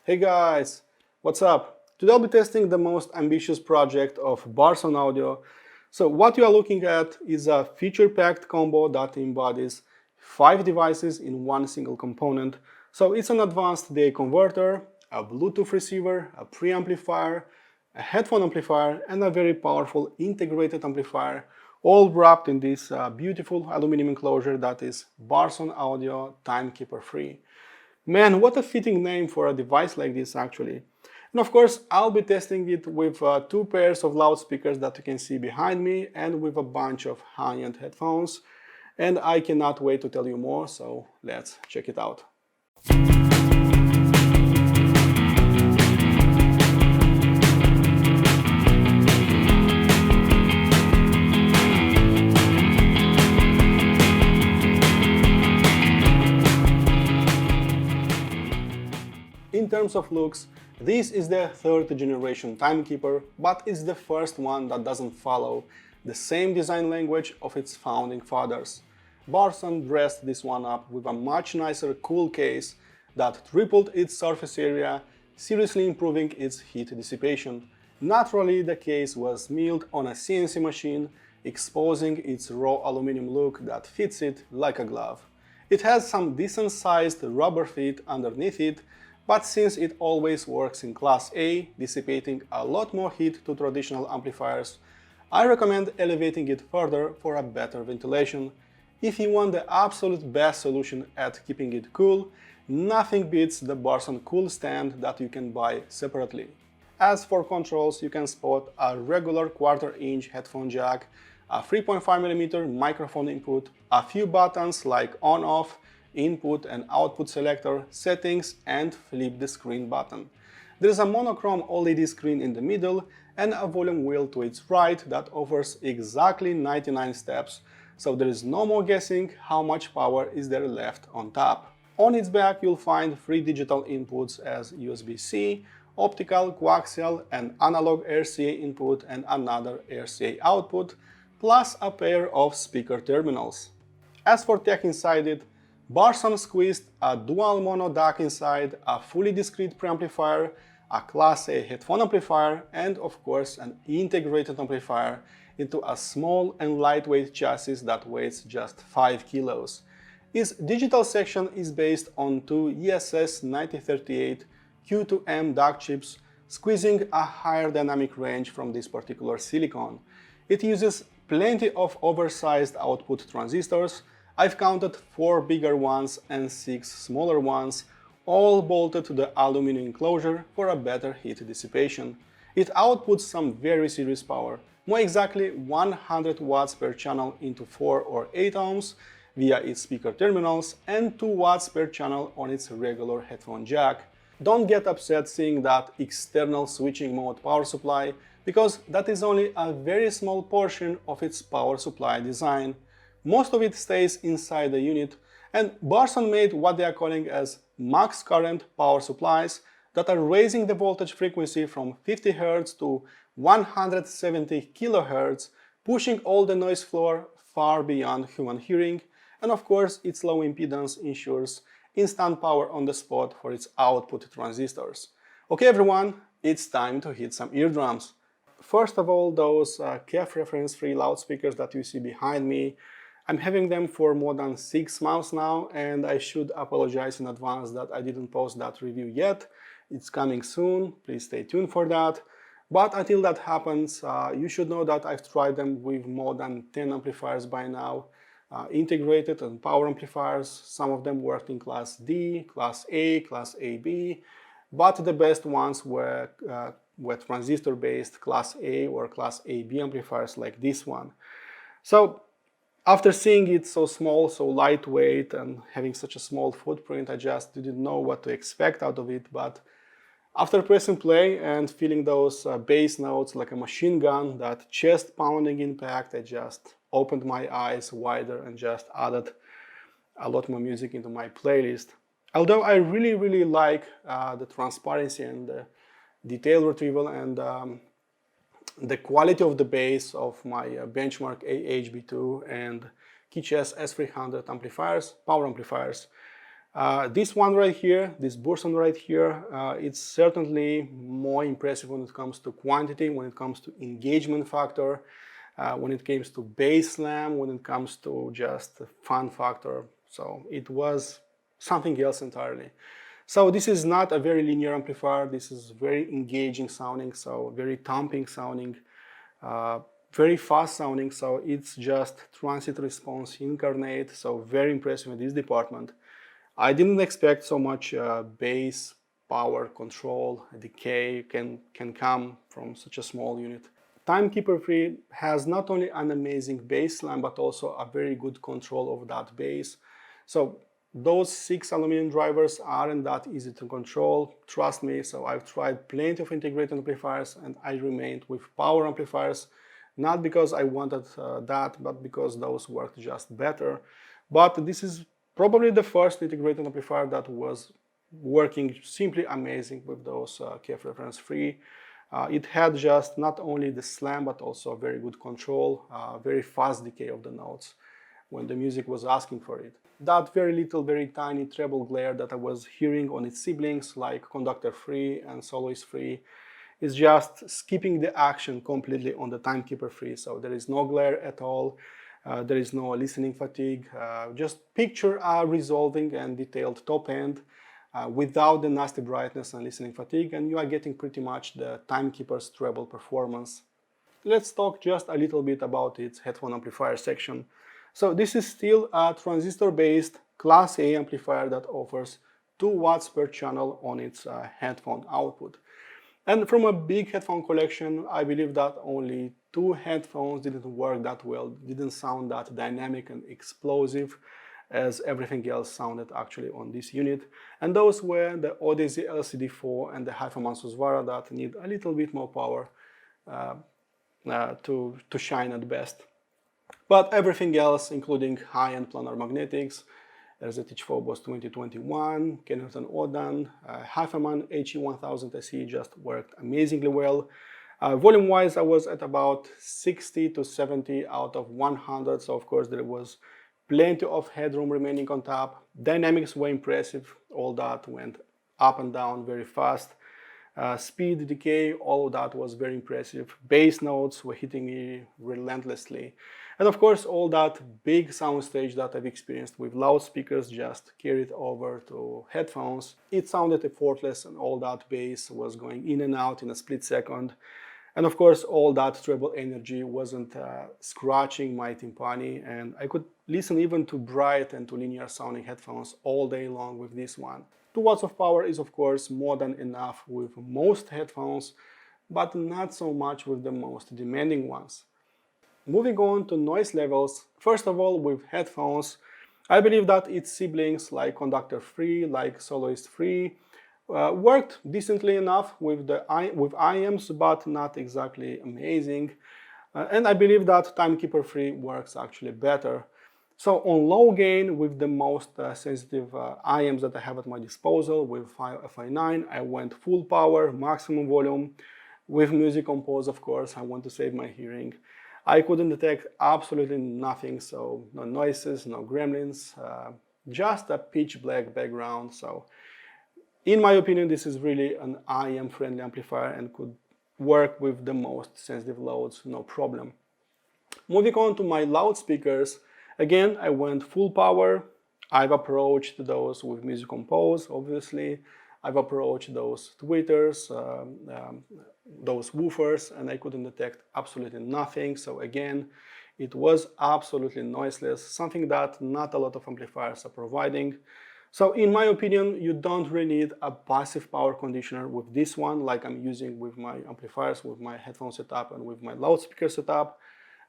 Hey guys, what's up? Today I'll be testing the most ambitious project of Burson Audio. So what you are looking at is a feature-packed combo that embodies 5 devices in one single component. So it's an advanced DAC converter, a Bluetooth receiver, a preamplifier, a headphone amplifier, and a very powerful integrated amplifier, all wrapped in this beautiful aluminum enclosure that is Burson Audio Timekeeper free. Man, what a fitting name for a device like this actually. And of course, I'll be testing it with 2 pairs of loudspeakers that you can see behind me and with a bunch of high-end headphones. And I cannot wait to tell you more, so let's check it out. In terms of looks, this is the 3rd generation Timekeeper, but it's the first one that doesn't follow the same design language of its founding fathers. Burson dressed this one up with a much nicer cool case that tripled its surface area, seriously improving its heat dissipation. Naturally, the case was milled on a CNC machine, exposing its raw aluminum look that fits it like a glove. It has some decent-sized rubber feet underneath it, but since it always works in Class A, dissipating a lot more heat to traditional amplifiers, I recommend elevating it further for a better ventilation. If you want the absolute best solution at keeping it cool, nothing beats the Burson Cool Stand that you can buy separately. As for controls, you can spot a regular 1/4-inch headphone jack, a 3.5mm microphone input, a few buttons like on-off, input and output selector, settings, and flip the screen button. There is a monochrome OLED screen in the middle and a volume wheel to its right that offers exactly 99 steps, so there is no more guessing how much power is there left on tap. On its back you'll find 3 digital inputs as USB-C, optical, coaxial, and analog RCA input and another RCA output, plus a pair of speaker terminals. As for tech inside it, Burson squeezed a dual mono DAC inside, a fully discrete preamplifier, a Class A headphone amplifier, and of course an integrated amplifier into a small and lightweight chassis that weighs just 5 kilos. Its digital section is based on 2 ESS 9038 Q2M DAC chips, squeezing a higher dynamic range from this particular silicon. It uses plenty of oversized output transistors. I've counted 4 bigger ones and 6 smaller ones, all bolted to the aluminum enclosure for a better heat dissipation. It outputs some very serious power, more exactly 100 watts per channel into 4 or 8 ohms via its speaker terminals and 2 watts per channel on its regular headphone jack. Don't get upset seeing that external switching mode power supply, because that is only a very small portion of its power supply design. Most of it stays inside the unit, and Burson made what they are calling as max current power supplies that are raising the voltage frequency from 50 Hz to 170 kHz, pushing all the noise floor far beyond human hearing, and of course its low impedance ensures instant power on the spot for its output transistors. Okay everyone, it's time to hit some eardrums. First of all, those KEF reference-free loudspeakers that you see behind me, I'm having them for more than 6 months now, and I should apologize in advance that I didn't post that review yet. It's coming soon, please stay tuned for that. But until that happens, you should know that I've tried them with more than 10 amplifiers by now, integrated and power amplifiers. Some of them worked in Class D, Class A, Class AB, but the best ones were transistor-based Class A or Class AB amplifiers like this one. So after seeing it so small, so lightweight, and having such a small footprint, I just didn't know what to expect out of it. But after pressing play and feeling those bass notes like a machine gun, that chest-pounding impact, I just opened my eyes wider and just added a lot more music into my playlist. Although I really like the transparency and the detail retrieval and the quality of the bass of my benchmark AHB2 and Keychess S300 amplifiers, power amplifiers, This one right here, this Burson right here, it's certainly more impressive when it comes to quantity, when it comes to engagement factor, when it comes to bass slam, when it comes to just fun factor. So it was something else entirely. So this is not a very linear amplifier. This is very engaging sounding, so very thumping sounding, very fast sounding. So it's just transient response incarnate. So very impressive in this department. I didn't expect so much bass, power, control, decay can come from such a small unit. Timekeeper 3 has not only an amazing bass slam, but also a very good control of that bass. So those 6 aluminum drivers aren't that easy to control, trust me. So I've tried plenty of integrated amplifiers and I remained with power amplifiers, not because I wanted that, but because those worked just better. But this is probably the first integrated amplifier that was working simply amazing with those KF reference 3. It had just not only the slam, but also very good control, very fast decay of the notes when the music was asking for it. That very little, very tiny treble glare that I was hearing on its siblings, like Conductor 3 and Soloist 3, is just skipping the action completely on the Timekeeper 3. So there is no glare at all. There is no listening fatigue. Just picture a resolving and detailed top end without the nasty brightness and listening fatigue, and you are getting pretty much the Timekeeper's treble performance. Let's talk just a little bit about its headphone amplifier section. So this is still a transistor-based Class A amplifier that offers 2 watts per channel on its headphone output. And from a big headphone collection, I believe that only 2 headphones didn't work that well, didn't sound that dynamic and explosive as everything else sounded actually on this unit. And those were the Odyssey LCD4 and the Hi-Fi Susvara that need a little bit more power to shine at best. But everything else, including high-end planar magnetics, RZH Phobos 2021, Kennington Odan, Hi-Fi HE1000 SE just worked amazingly well. Volume-wise, I was at about 60 to 70 out of 100, so of course there was plenty of headroom remaining on tap. Dynamics were impressive, all that went up and down very fast. Speed, decay, all of that was very impressive. Bass notes were hitting me relentlessly. And of course, all that big soundstage that I've experienced with loudspeakers just carried over to headphones. It sounded effortless and all that bass was going in and out in a split second. And of course, all that treble energy wasn't scratching my timpani, and I could listen even to bright and to linear sounding headphones all day long with this one. 2 watts of power is of course more than enough with most headphones, but not so much with the most demanding ones. Moving on to noise levels, first of all with headphones, I believe that its siblings like Conductor 3, like Soloist 3, worked decently enough with IEMs, but not exactly amazing. And I believe that Timekeeper 3 works actually better. So on low gain, with the most sensitive IEMs that I have at my disposal, with FI9, I went full power, maximum volume. With Music Compose, of course, I want to save my hearing. I couldn't detect absolutely nothing, so no noises, no gremlins, just a pitch black background. So in my opinion, this is really an IEM friendly amplifier and could work with the most sensitive loads, no problem. Moving on to my loudspeakers, again, I went full power. I've approached those with Music Compose, obviously. I've approached those tweeters, those woofers, and I couldn't detect absolutely nothing. So again, it was absolutely noiseless, something that not a lot of amplifiers are providing. So in my opinion, you don't really need a passive power conditioner with this one, like I'm using with my amplifiers, with my headphone setup and with my loudspeaker setup.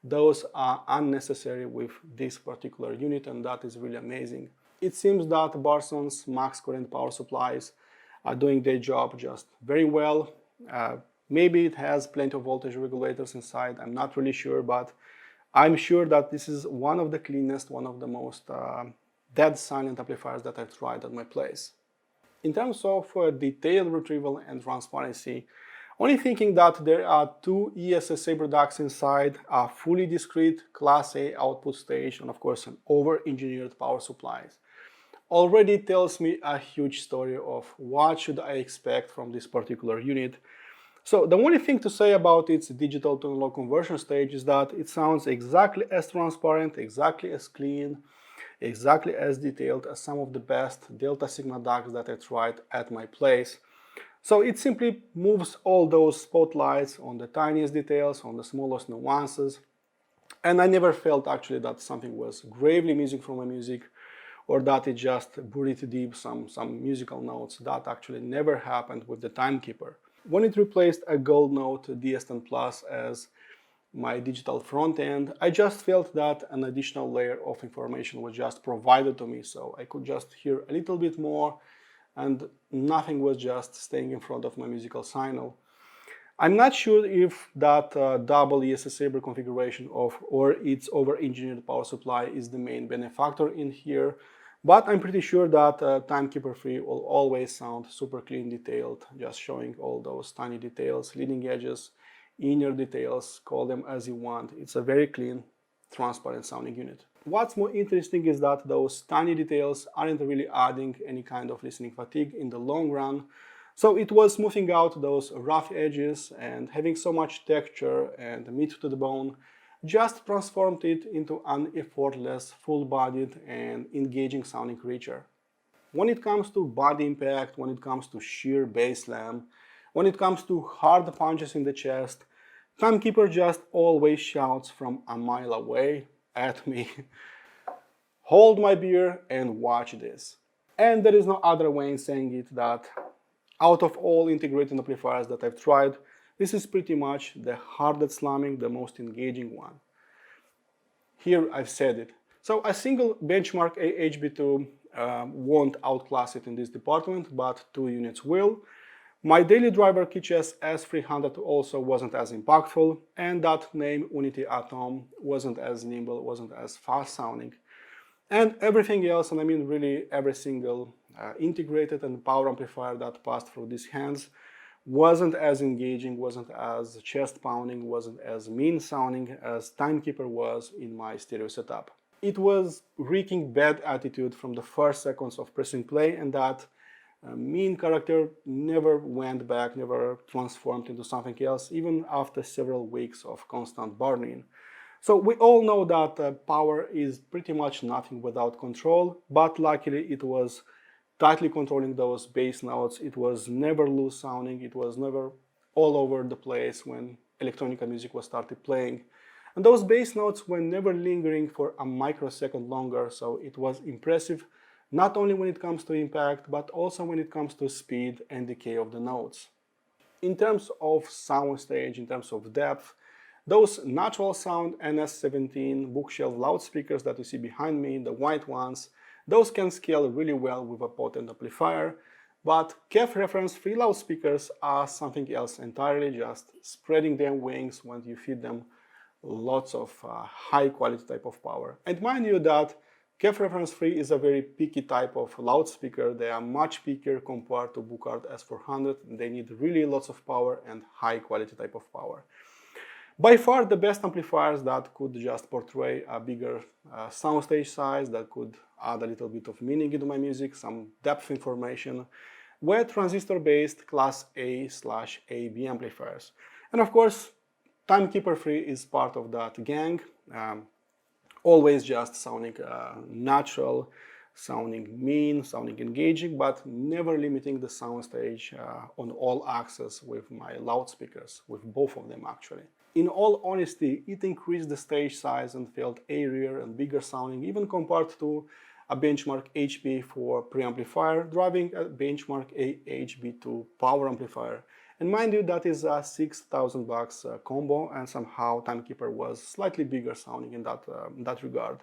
Those are unnecessary with this particular unit, and that is really amazing. It seems that Burson's max current power supplies are doing their job just very well. Maybe it has plenty of voltage regulators inside, I'm not really sure, but I'm sure that this is one of the cleanest, one of the most dead silent amplifiers that I've tried at my place. In terms of detailed retrieval and transparency, only thinking that there are 2 ESS Sabre DACs inside, a fully discrete Class A output stage, and of course an over-engineered power supplies. already tells me a huge story of what should I expect from this particular unit. So the only thing to say about its digital to analog conversion stage is that it sounds exactly as transparent, exactly as clean, exactly as detailed as some of the best Delta Sigma DACs that I tried at my place. So it simply moves all those spotlights on the tiniest details, on the smallest nuances, and I never felt actually that something was gravely missing from my music or that it just buried deep some musical notes. That actually never happened with the Timekeeper. When it replaced a Gold Note DS10 Plus as my digital front end, I just felt that an additional layer of information was just provided to me, so I could just hear a little bit more and nothing was just staying in front of my musical signal. I'm not sure if that double ESS Sabre configuration or its over-engineered power supply is the main benefactor in here, but I'm pretty sure that Timekeeper 3 will always sound super clean, detailed, just showing all those tiny details, leading edges, inner details, call them as you want. It's a very clean, transparent sounding unit. What's more interesting is that those tiny details aren't really adding any kind of listening fatigue in the long run. So it was smoothing out those rough edges, and having so much texture and meat to the bone just transformed it into an effortless, full-bodied and engaging sounding creature. When it comes to body impact, when it comes to sheer bass slam, when it comes to hard punches in the chest, Timekeeper just always shouts from a mile away at me. Hold my beer and watch this. And there is no other way in saying it that out of all integrated amplifiers that I've tried, this is pretty much the hardest slamming, the most engaging one. Here I've said it. So a single benchmark HB2 won't outclass it in this department, but two units will. My daily driver Kitsch's S300 also wasn't as impactful, and that name Unity Atom wasn't as nimble, wasn't as fast sounding. And everything else, and I mean really every single integrated and power amplifier that passed through these hands, wasn't as engaging, wasn't as chest pounding, wasn't as mean sounding as Timekeeper was in my stereo setup. It was wreaking bad attitude from the first seconds of pressing play, and that mean character never went back, never transformed into something else, even after several weeks of constant burning. So we all know that power is pretty much nothing without control, but luckily it was tightly controlling those bass notes. It was never loose sounding, it was never all over the place when electronic music was started playing. And those bass notes were never lingering for a microsecond longer, so it was impressive not only when it comes to impact, but also when it comes to speed and decay of the notes. In terms of soundstage, in terms of depth, those natural sound NS17 bookshelf loudspeakers that you see behind me, the white ones, those can scale really well with a potent amplifier, but KEF reference free loudspeakers are something else entirely, just spreading their wings when you feed them lots of high quality type of power. And mind you that KEF reference free is a very picky type of loudspeaker. They are much pickier compared to Buchard S400. They need really lots of power and high quality type of power. By far the best amplifiers that could just portray a bigger soundstage size, that could add a little bit of meaning into my music, some depth information, were transistor-based Class A/AB amplifiers. And of course, Timekeeper 3 is part of that gang. Always just sounding natural, sounding mean, sounding engaging, but never limiting the soundstage on all axes with my loudspeakers, with both of them actually. In all honesty, it increased the stage size and felt airier and bigger sounding, even compared to a benchmark HP4 preamplifier driving a benchmark HB2 power amplifier. And mind you, that is a $6,000 combo, and somehow Timekeeper was slightly bigger sounding in that regard.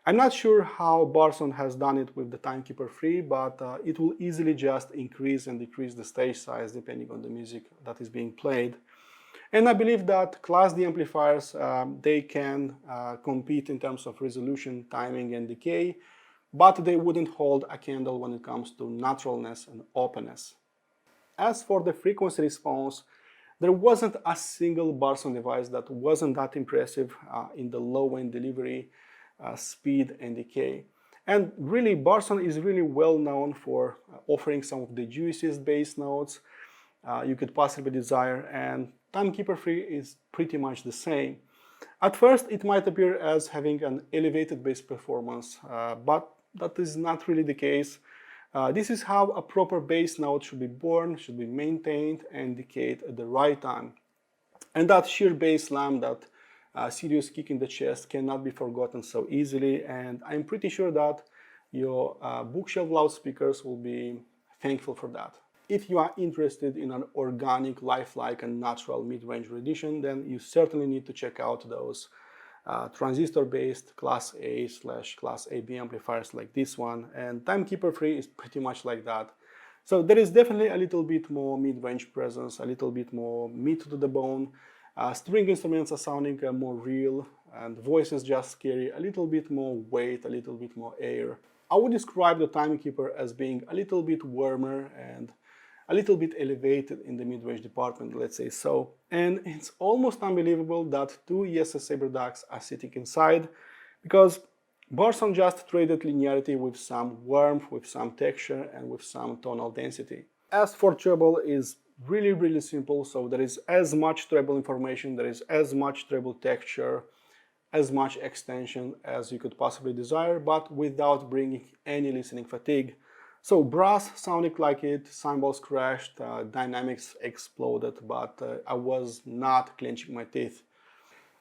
I'm not sure how Burson has done it with the Timekeeper 3, but it will easily just increase and decrease the stage size depending on the music that is being played. And I believe that Class D amplifiers, they can compete in terms of resolution, timing and decay, but they wouldn't hold a candle when it comes to naturalness and openness. As for the frequency response, there wasn't a single Burson device that wasn't that impressive in the low-end delivery, speed and decay. And really, Burson is really well known for offering some of the juiciest bass notes you could possibly desire, and Timekeeper 3 is pretty much the same. At first, it might appear as having an elevated bass performance, but that is not really the case. This is how a proper bass note should be born, should be maintained and decayed at the right time. And that sheer bass slam, that serious kick in the chest, cannot be forgotten so easily, and I'm pretty sure that your bookshelf loudspeakers will be thankful for that. If you are interested in an organic, lifelike and natural mid-range rendition, then you certainly need to check out those transistor-based Class A/Class AB amplifiers like this one, and Timekeeper 3 is pretty much like that. So there is definitely a little bit more mid-range presence, a little bit more meat to the bone. String instruments are sounding more real, and voices just carry a little bit more weight, a little bit more air. I would describe the Timekeeper as being a little bit warmer and a little bit elevated in the mid-range department, let's say so. And it's almost unbelievable that two ESS Sabre DACs are sitting inside, because Burson just traded linearity with some warmth, with some texture, and with some tonal density. As for treble, is really simple, so there is as much treble information, there is as much treble texture, as much extension as you could possibly desire, but without bringing any listening fatigue. So brass sounded like it, cymbals crashed, dynamics exploded, but I was not clenching my teeth.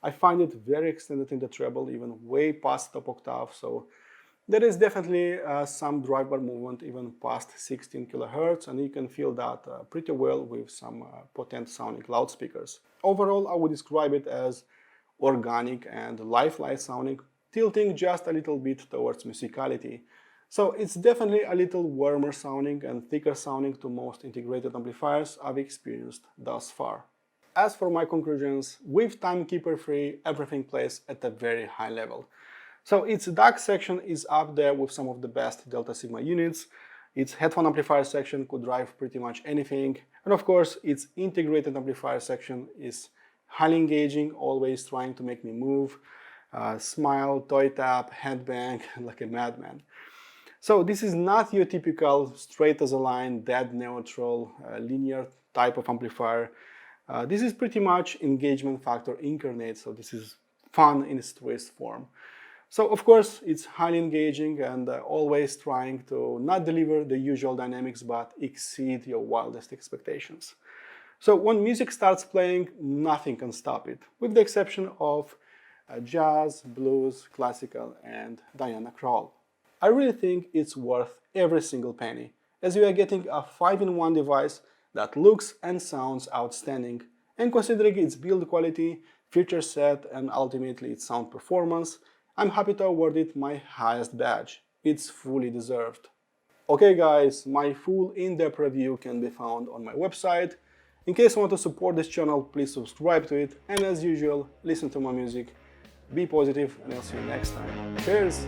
I find it very extended in the treble, even way past top octave, so there is definitely some drive bar movement even past 16 kHz, and you can feel that pretty well with some potent sounding loudspeakers. Overall, I would describe it as organic and lifelike sounding, tilting just a little bit towards musicality. So it's definitely a little warmer sounding and thicker sounding to most integrated amplifiers I've experienced thus far. As for my conclusions, with Timekeeper 3, everything plays at a very high level. So its DAC section is up there with some of the best Delta Sigma units, its headphone amplifier section could drive pretty much anything, and of course its integrated amplifier section is highly engaging, always trying to make me move, smile, toy tap, headbang like a madman. So this is not your typical straight as a line, dead neutral, linear type of amplifier. This is pretty much engagement factor incarnate, so this is fun in its truest form. So of course it's highly engaging and always trying to not deliver the usual dynamics but exceed your wildest expectations. So when music starts playing, nothing can stop it, with the exception of jazz, blues, classical and Diana Krall. I really think it's worth every single penny, as you are getting a 5-in-1 device that looks and sounds outstanding, and considering its build quality, feature set and ultimately its sound performance, I'm happy to award it my highest badge. It's fully deserved. Okay guys, my full in-depth review can be found on my website. In case you want to support this channel, please subscribe to it, and as usual, listen to my music, be positive, and I'll see you next time. Cheers!